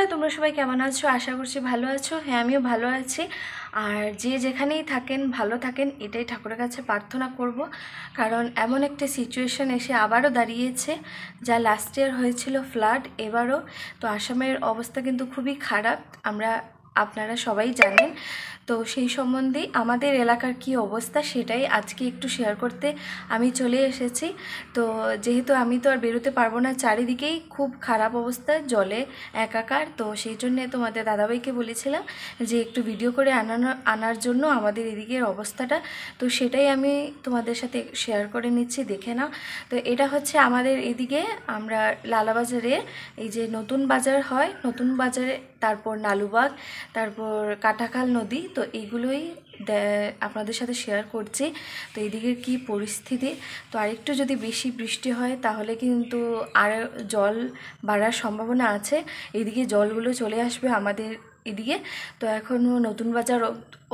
বন্ধুরা তোমরা সবাই কেমন আছো? আশা করছি ভালো আছো। হ্যাঁ, আমিও ভালো আছি। আর যে যেখানেই থাকেন ভালো থাকেন, এটাই ঠাকুরের কাছে প্রার্থনা করব। কারণ এমন একটা সিচুয়েশন এসে আবারও দাঁড়িয়েছে, যা লাস্ট ইয়ার হয়েছিল ফ্লাড, এবারও তো আসামের অবস্থা কিন্তু খুবই খারাপ, আপনারা সবাই জানেন। তো সেই সম্বন্ধে আমাদের এলাকার কি অবস্থা সেটাই আজকে একটু শেয়ার করতে আমি চলে এসেছি। তো যেহেতু আমি তো আর বেরোতে পারবো না, চারিদিকেই খুব খারাপ অবস্থা, জলে একাকার। তো সেই জন্যে তোমাদের দাদাভাইকে বলেছিলাম যে একটু ভিডিও করে আনার জন্য আমাদের এদিকের অবস্থাটা। তো সেটাই আমি তোমাদের সাথে শেয়ার করে নিচ্ছি, দেখে নাও। তো এটা হচ্ছে আমাদের এদিকে, আমরা লালাবাজারে এই যে নতুন বাজার হয়, নতুন বাজারে, তারপর নালুবাগ, তারপর কাটাখাল নদী, তো এইগুলোই আপনাদের সাথে শেয়ার করছি। তো এইদিকের কি পরিস্থিতি, তো আরেকটু যদি বেশি বৃষ্টি হয় তাহলে কিন্তু আর জল বাড়ার সম্ভাবনা আছে, এইদিকে জলগুলো চলে আসবে আমাদের এদিকে। তো এখনও নতুন বাজার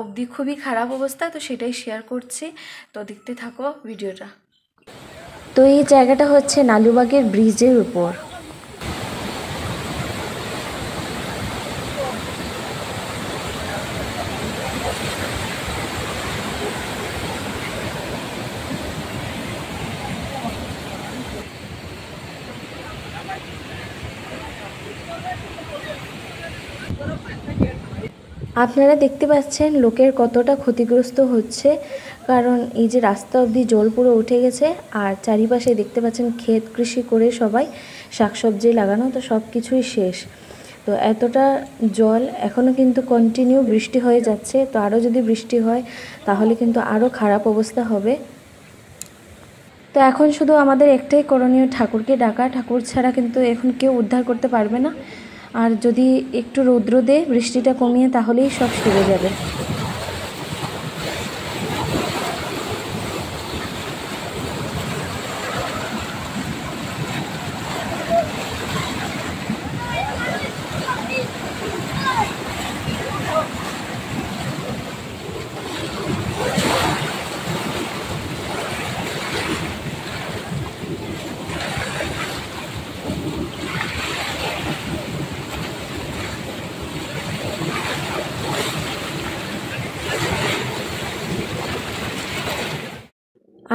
অবধি খুবই খারাপ অবস্থা, তো সেটাই শেয়ার করছি। তো দেখতে থাকো ভিডিওটা। তো এই জায়গাটা হচ্ছে নালুবাগের ব্রিজের উপর। আপনারা দেখতে পাচ্ছেন লোকের কতটা ক্ষতিগ্রস্ত হচ্ছে, কারণ এই যে রাস্তা অবধি জল পুরো উঠে গেছে। আর চারিপাশে দেখতে পাচ্ছেন ক্ষেত কৃষি করে সবাই শাকসবজি লাগানো, তো সব কিছুই শেষ। তো এতটা জল এখনও কিন্তু কন্টিনিউ বৃষ্টি হয়ে যাচ্ছে, তো আরও যদি বৃষ্টি হয় তাহলে কিন্তু আরও খারাপ অবস্থা হবে। তো এখন শুধু আমাদের একটাই করণীয়, ঠাকুরকে ডাকা। ঠাকুর ছাড়া কিন্তু এখন কেউ উদ্ধার করতে পারবে না। আর যদি একটু রৌদ্র দেয়, বৃষ্টিটা কমিয়ে, তাহলেই সব সেরে যাবে।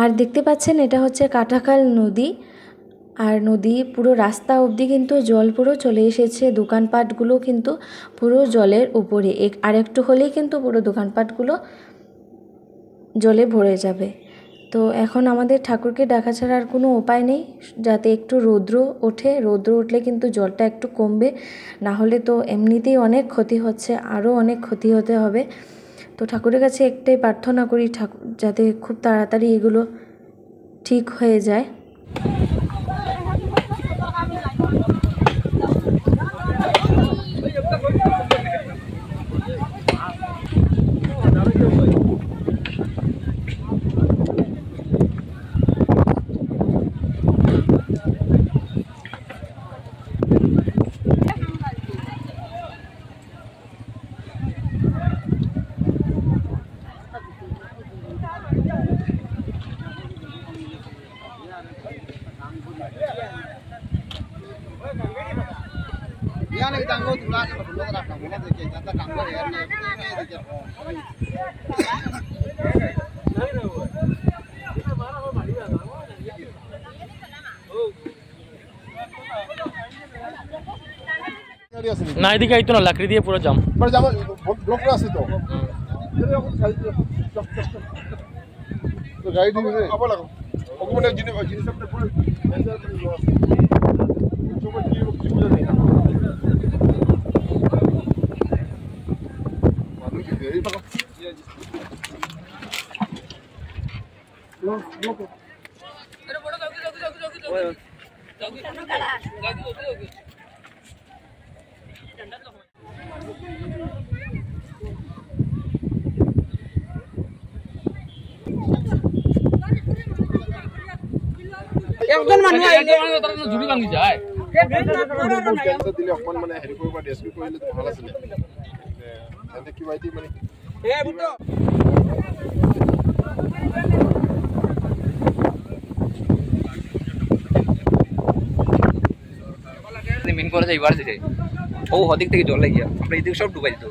আর দেখতে পাচ্ছেন এটা হচ্ছে কাটাখাল নদী। আর নদী পুরো রাস্তা অবধি কিন্তু জল পুরো চলে এসেছে, দোকানপাটগুলো কিন্তু পুরো জলের উপরে, আর একটু হলেই কিন্তু পুরো দোকানপাটগুলো জলে ভরে যাবে। তো এখন আমাদের ঠাকুরকে ডাকা ছাড়া আর কোনো উপায় নেই, যাতে একটু রৌদ্র ওঠে। রৌদ্র উঠলে কিন্তু জলটা একটু কমবে, না হলে তো এমনিতেই অনেক ক্ষতি হচ্ছে, আরও অনেক ক্ষতি হতে হবে। তো ঠাকুরের কাছে একটাই প্রার্থনা করি, ঠাকুর যাতে খুব তাড়াতাড়ি এগুলো ঠিক হয়ে যায়। না এদিকে আইতো না, লাকড়ি দিয়ে পুরো জাম ব্লক আছে তো গাড়ি দিয়ে আবার লাগো ওখানে জিনিস আপনি পুরো একজন মানুহ আইলে তারা ঝুড়ি ভাঙি যায় দিলে অকমান মানে হেৰি কৰিব ৰেস্কিউ কৰিলে ভাল আছিল এতে কি বাইতি মানে এ বুটো মেন করে যাইবার দিছে ও হদিক থেকে জল লাগিয়া আপনার এদিকে সব ডুবাই দিত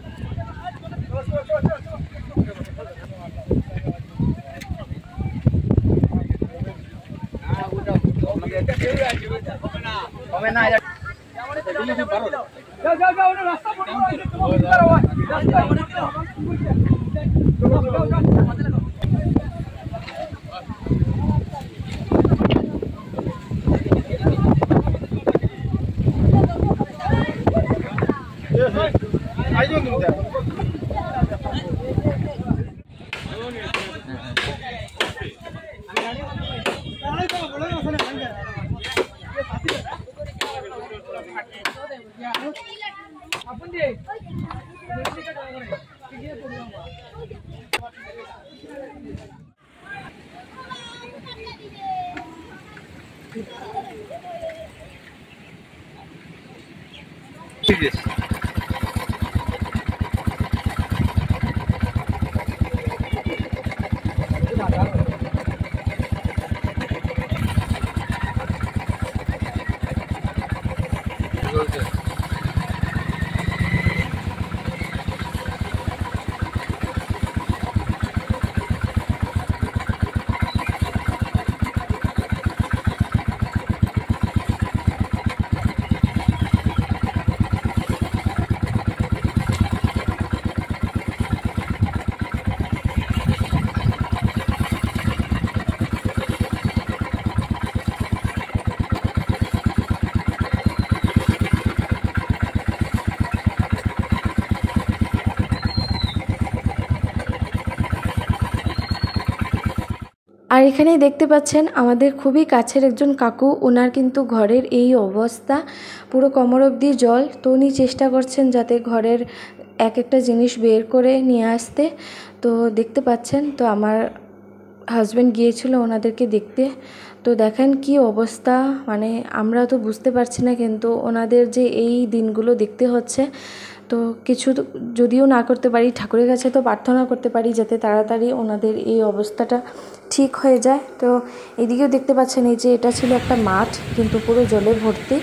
আর এখানেই দেখতে পাচ্ছেন আমাদের খুবই কাছের একজন কাকু, ওনার কিন্তু ঘরের এই অবস্থা, পুরো কোমর অবধি জল। তো উনি চেষ্টা করছেন যাতে ঘরের এক একটা জিনিস বের করে নিয়ে আসতে। তো দেখতে পাচ্ছেন, তো আমার হাজব্যান্ড গিয়েছিল ওনাদেরকে দেখতে। তো দেখেন কি অবস্থা, মানে আমরা তো বুঝতে পারছি না, কিন্তু ওনাদের যে এই দিনগুলো দেখতে হচ্ছে। তো কিছু যদিও না করতে পারি, ঠাকুরের কাছে তো প্রার্থনা করতে পারি যাতে তাড়াতাড়ি ওনাদের এই অবস্থাটা ঠিক হয়ে যায়। তো এদিকেও দেখতে পাচ্ছেন এই যে এটা ছিল একটা মাঠ, কিন্তু পুরো জলে ভর্তি।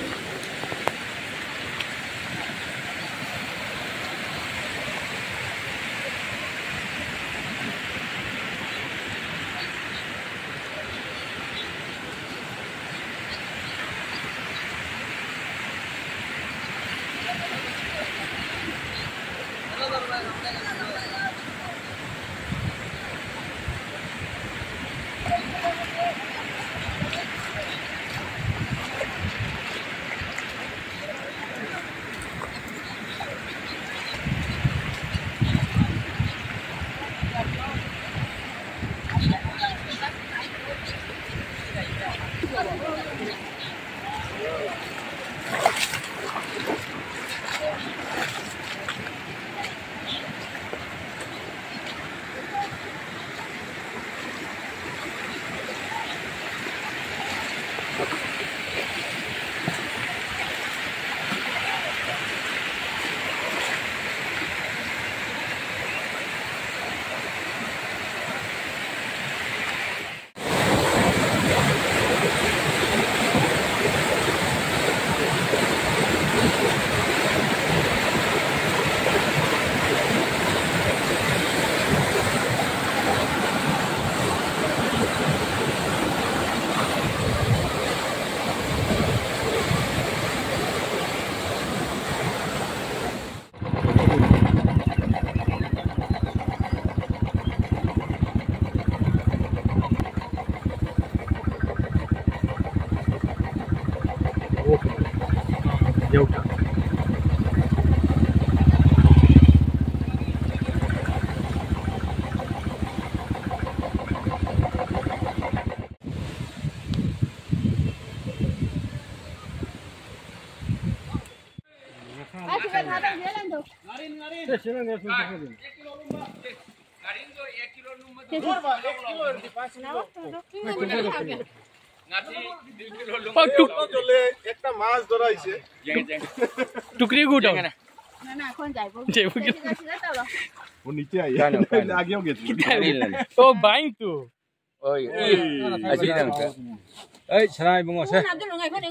একটা মাছ ধরাইছে টুকরি গুটা না না এখন যাইবো ও নিচে আইয়া আগেও গেছে ও বাইং তো ওই আসি না এই ছাড়াই বঙ্গ আছে না তো লঙ্গা এখন